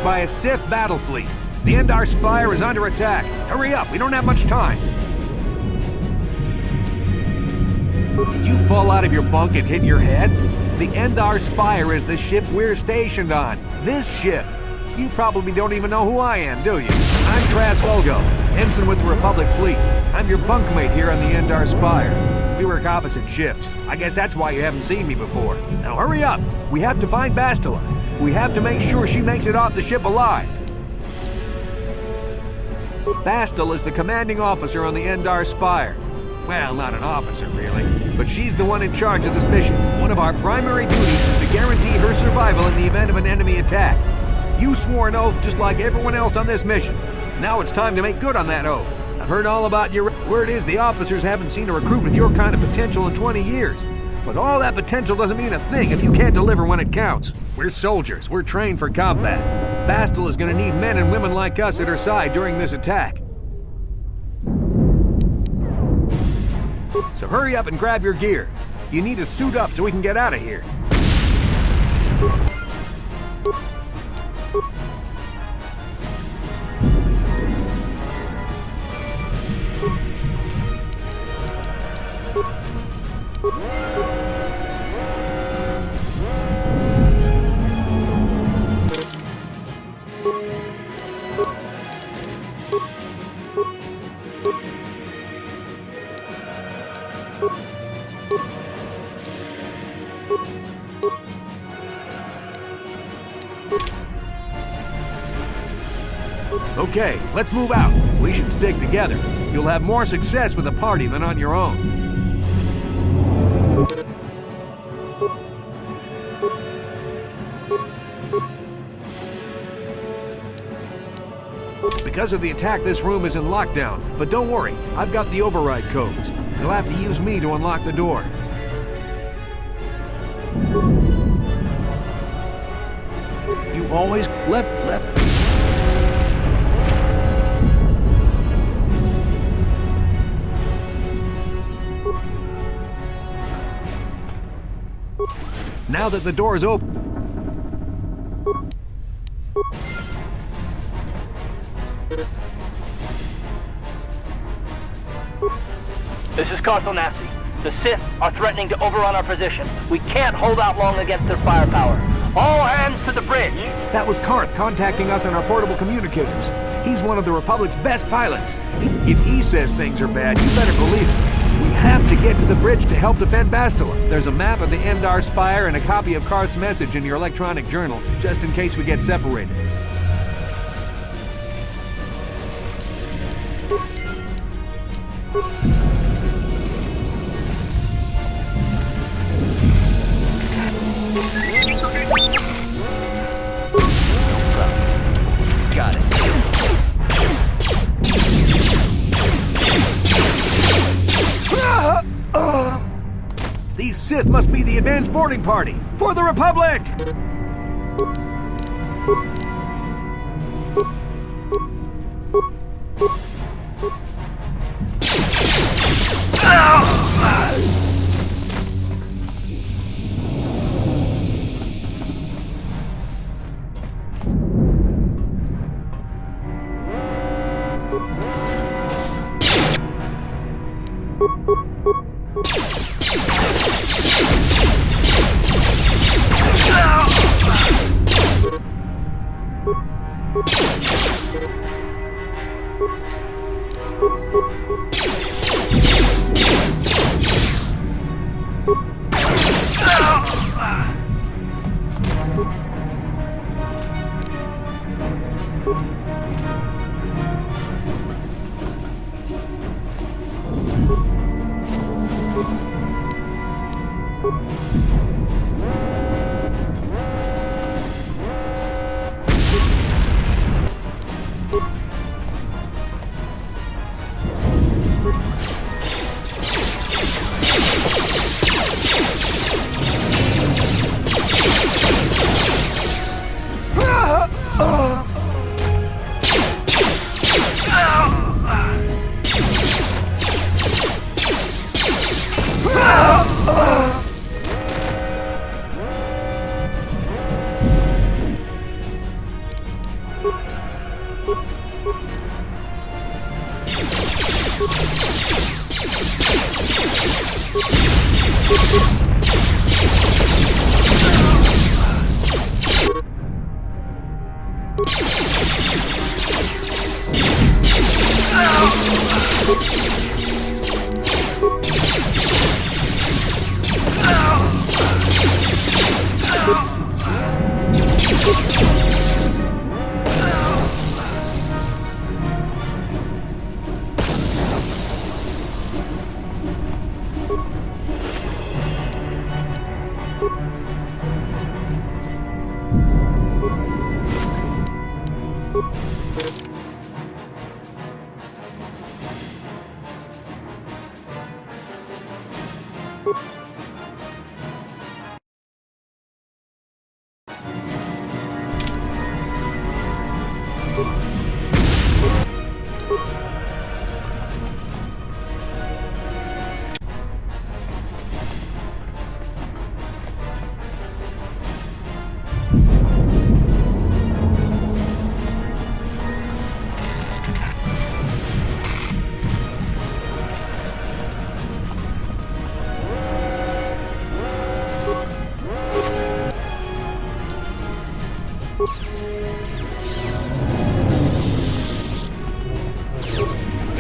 By a Sith battle fleet. The Endar Spire is under attack. Hurry up, we don't have much time. Did you fall out of your bunk and hit your head? The Endar Spire is the ship we're stationed on. This ship. You probably don't even know who I am, do you? I'm Tras Volgo, ensign with the Republic Fleet. I'm your bunkmate here on the Endar Spire. We work opposite shifts. I guess that's why you haven't seen me before. Now hurry up. We have to find Bastila. We have to make sure she makes it off the ship alive. Bastila is the commanding officer on the Endar Spire. Well, not an officer, really, but she's the one in charge of this mission. One of our primary duties is to guarantee her survival in the event of an enemy attack. You swore an oath just like everyone else on this mission. Now it's time to make good on that oath. I've heard all about your... Word is the officers haven't seen a recruit with your kind of potential in 20 years. But all that potential doesn't mean a thing if you can't deliver when it counts. We're soldiers. We're trained for combat. Bastila is going to need men and women like us at her side during this attack. So hurry up and grab your gear. You need to suit up so we can get out of here. Okay, let's move out. We should stick together. You'll have more success with a party than on your own. Because of the attack, this room is in lockdown. But don't worry, I've got the override codes. You'll have to use me to unlock the door. You always left. Now that the door is open... This is Carthonasi. The Sith are threatening to overrun our position. We can't hold out long against their firepower. All hands to the bridge! That was Karth contacting us on our portable communicators. He's one of the Republic's best pilots. If he says things are bad, you better believe it. We have to get to the bridge to help defend Bastila. There's a map of the Endar Spire and a copy of Karth's message in your electronic journal, just in case we get separated. Got it. These Sith must be the advanced boarding party. For the Republic!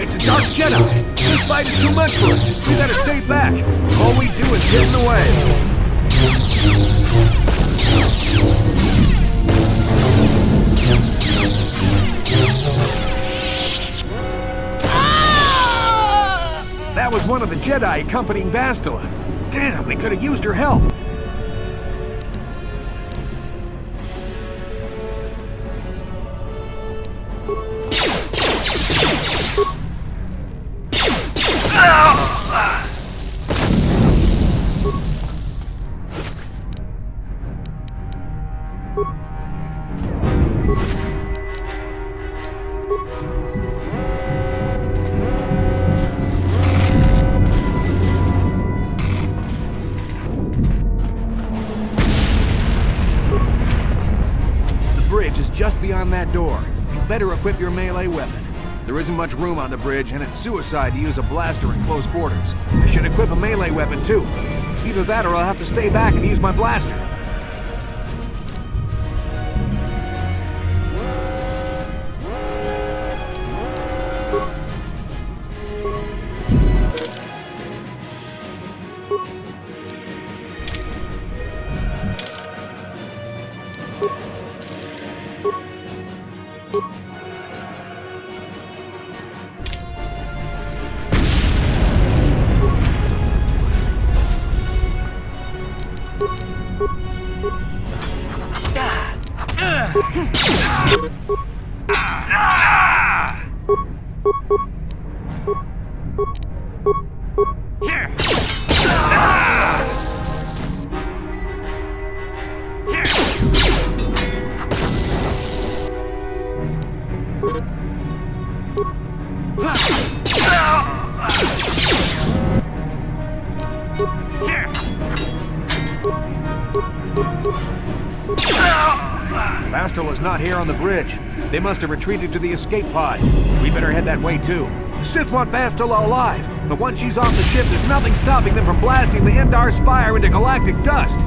It's a Dark Jedi! This fight is too much for us! We gotta stay back! All we do is get in the way! That was one of the Jedi accompanying Bastila. Damn, we could have used her help! Just beyond that door. You better equip your melee weapon. There isn't much room on the bridge, and it's suicide to use a blaster in close quarters. I should equip a melee weapon, too. Either that or I'll have to stay back and use my blaster. Bastel is not here on the bridge. They must have retreated to the escape pods. We better head that way too. The Sith want Bastila alive, but once she's off the ship, there's nothing stopping them from blasting the Endar Spire into galactic dust.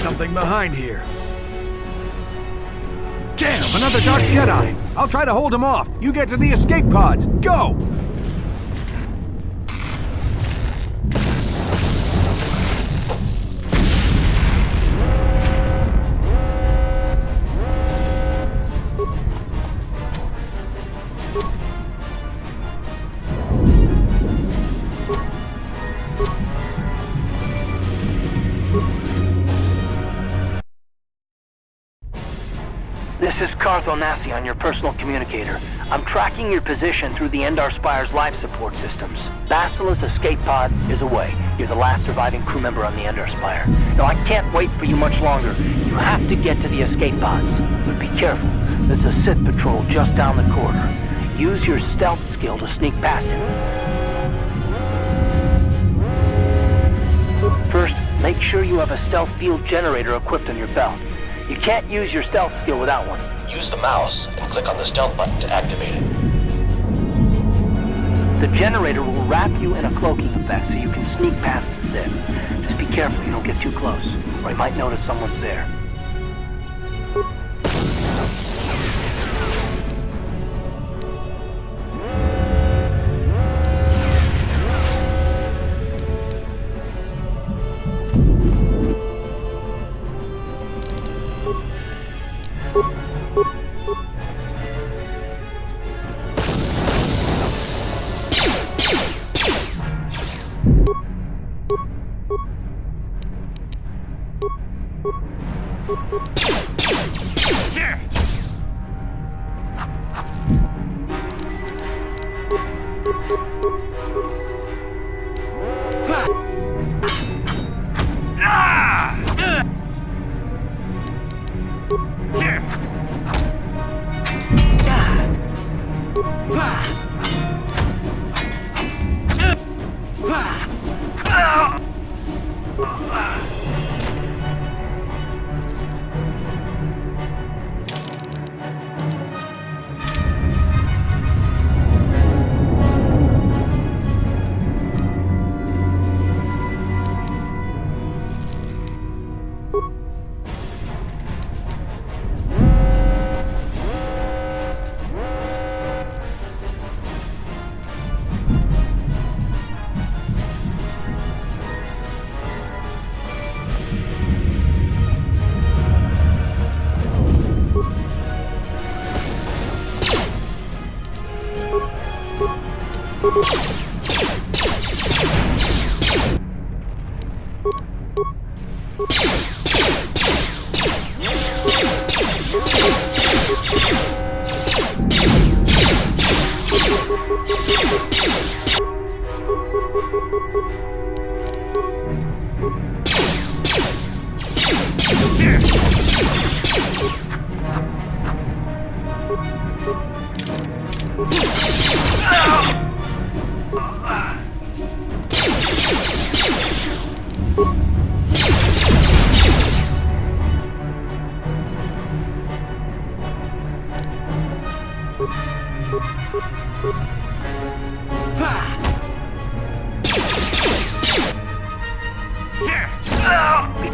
Something behind here. Damn, another Dark Jedi! I'll try to hold him off. You get to the escape pods. Go! This is Carthonasi on your personal communicator. I'm tracking your position through the Endar Spire's life support systems. Bastila's escape pod is away. You're the last surviving crew member on the Endar Spire. Now, I can't wait for you much longer. You have to get to the escape pods. But be careful. There's a Sith patrol just down the corridor. Use your stealth skill to sneak past him. First, make sure you have a stealth field generator equipped on your belt. You can't use your stealth skill without one. Use the mouse and click on the stealth button to activate it. The generator will wrap you in a cloaking effect so you can sneak past the Sith. Just be careful you don't get too close, or you might notice someone's there.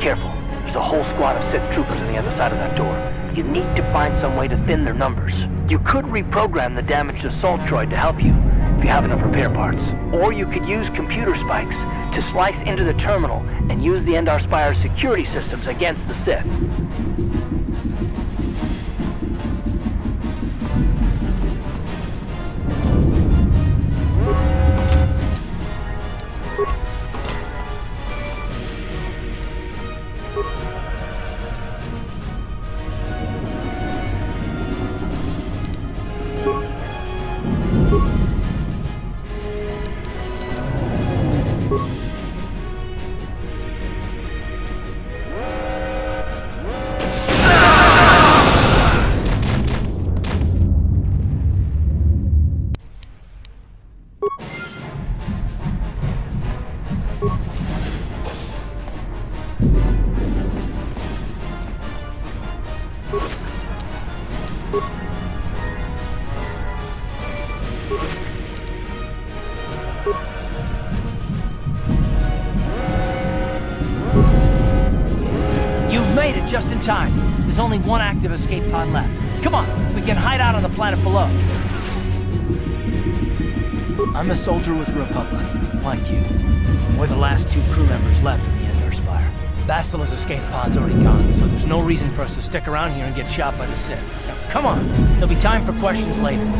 careful. There's a whole squad of Sith troopers on the other side of that door. You need to find some way to thin their numbers. You could reprogram the damaged assault droid to help you, if you have enough repair parts. Or you could use computer spikes to slice into the terminal and use the Endar Spire's security systems against the Sith. Just in time. There's only one active escape pod left. Come on, we can hide out on the planet below. I'm a soldier with the Republic, like you. We're the last two crew members left in the Endar Spire. Bastila's escape pod's already gone, so there's no reason for us to stick around here and get shot by the Sith. Now, come on, there'll be time for questions later.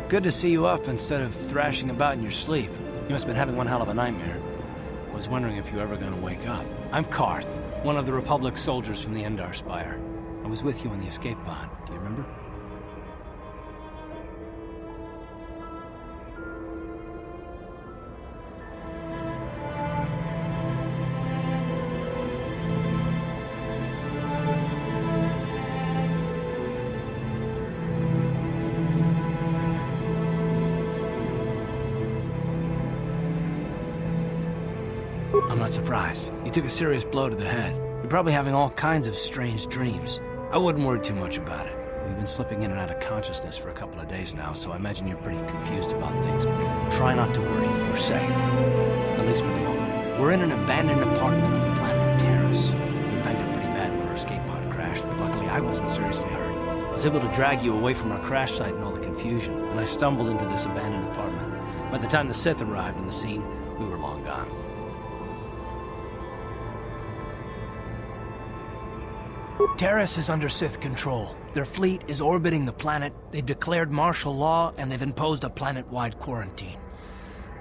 Good to see you up instead of thrashing about in your sleep. You must have been having one hell of a nightmare. I was wondering if you were ever going to wake up. I'm Karth, one of the Republic soldiers from the Endar Spire. I was with you on the escape pod. Do you remember? I'm not surprised. You took a serious blow to the head. You're probably having all kinds of strange dreams. I wouldn't worry too much about it. We've been slipping in and out of consciousness for a couple of days now, so I imagine you're pretty confused about things. Try not to worry. We're safe. At least for the moment. We're in an abandoned apartment on the planet of Terrace. We banged up pretty bad when our escape pod crashed, but luckily I wasn't seriously hurt. I was able to drag you away from our crash site and all the confusion, and I stumbled into this abandoned apartment. By the time the Sith arrived on the scene, we were long gone. Terrace is under Sith control. Their fleet is orbiting the planet, they've declared martial law, and they've imposed a planet-wide quarantine.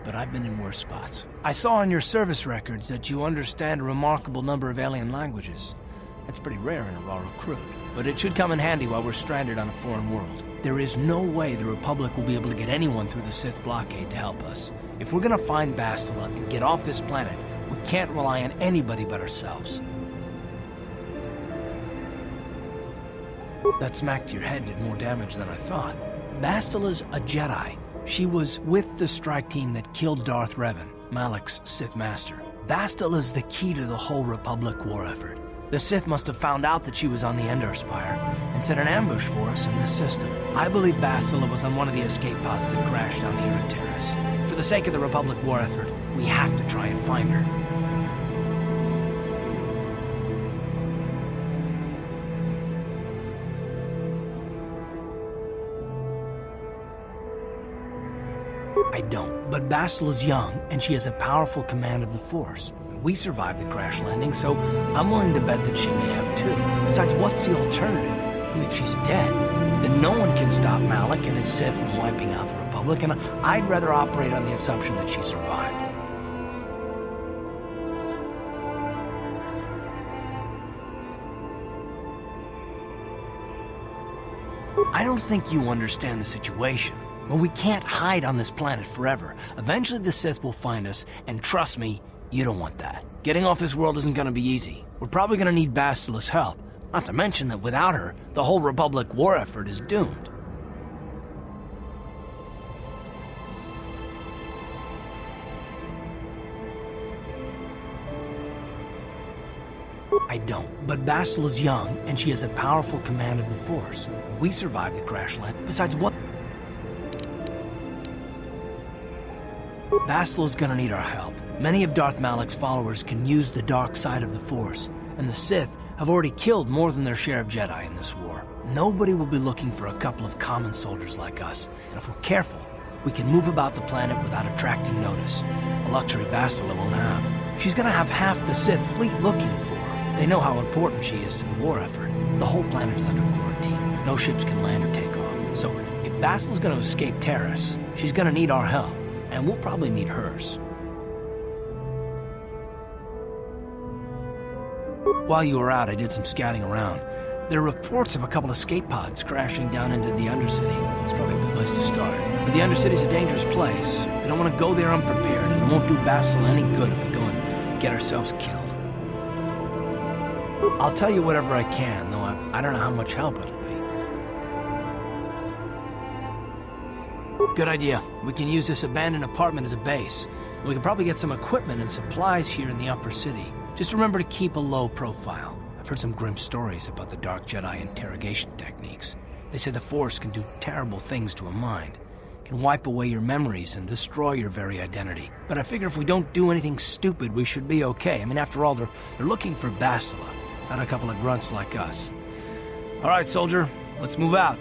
But I've been in worse spots. I saw on your service records that you understand a remarkable number of alien languages. That's pretty rare in a raw recruit, but it should come in handy while we're stranded on a foreign world. There is no way the Republic will be able to get anyone through the Sith blockade to help us. If we're gonna find Bastila and get off this planet, we can't rely on anybody but ourselves. That smack to your head did more damage than I thought. Bastila's a Jedi. She was with the strike team that killed Darth Revan, Malak's Sith Master. Bastila's the key to the whole Republic war effort. The Sith must have found out that she was on the Endar Spire and set an ambush for us in this system. I believe Bastila was on one of the escape pods that crashed down here at Terrace. For the sake of the Republic war effort, we have to try and find her. I don't, but Bastila's young, and she has a powerful command of the Force. We survived the crash landing, so I'm willing to bet that she may have too. Besides, what's the alternative? I mean, if she's dead, then no one can stop Malik and his Sith from wiping out the Republic, and I'd rather operate on the assumption that she survived. I don't think you understand the situation. Well, we can't hide on this planet forever. Eventually the Sith will find us, and trust me, you don't want that. Getting off this world isn't gonna be easy. We're probably gonna need Bastila's help. Not to mention that without her, the whole Republic war effort is doomed. I don't, but Bastila's young, and she has a powerful command of the Force. We survived the crash land. Besides, what? Bastila's gonna need our help. Many of Darth Malik's followers can use the dark side of the Force, and the Sith have already killed more than their share of Jedi in this war. Nobody will be looking for a couple of common soldiers like us, and if we're careful, we can move about the planet without attracting notice. A luxury Bastila won't have. She's gonna have half the Sith fleet looking for her. They know how important she is to the war effort. The whole planet is under quarantine. No ships can land or take off. So if Bastila's gonna escape Terrace, she's gonna need our help, and we'll probably need hers. While you were out, I did some scouting around. There are reports of a couple of escape pods crashing down into the Undercity. It's probably a good place to start. But the Undercity's a dangerous place. We don't want to go there unprepared, and it won't do Bastila any good if we go and get ourselves killed. I'll tell you whatever I can, though I don't know how much help it'll be. Good idea. We can use this abandoned apartment as a base. We can probably get some equipment and supplies here in the upper city. Just remember to keep a low profile. I've heard some grim stories about the Dark Jedi interrogation techniques. They say the Force can do terrible things to a mind. It can wipe away your memories and destroy your very identity. But I figure if we don't do anything stupid, we should be okay. I mean, after all, they're looking for Bastila, not a couple of grunts like us. All right, soldier, let's move out.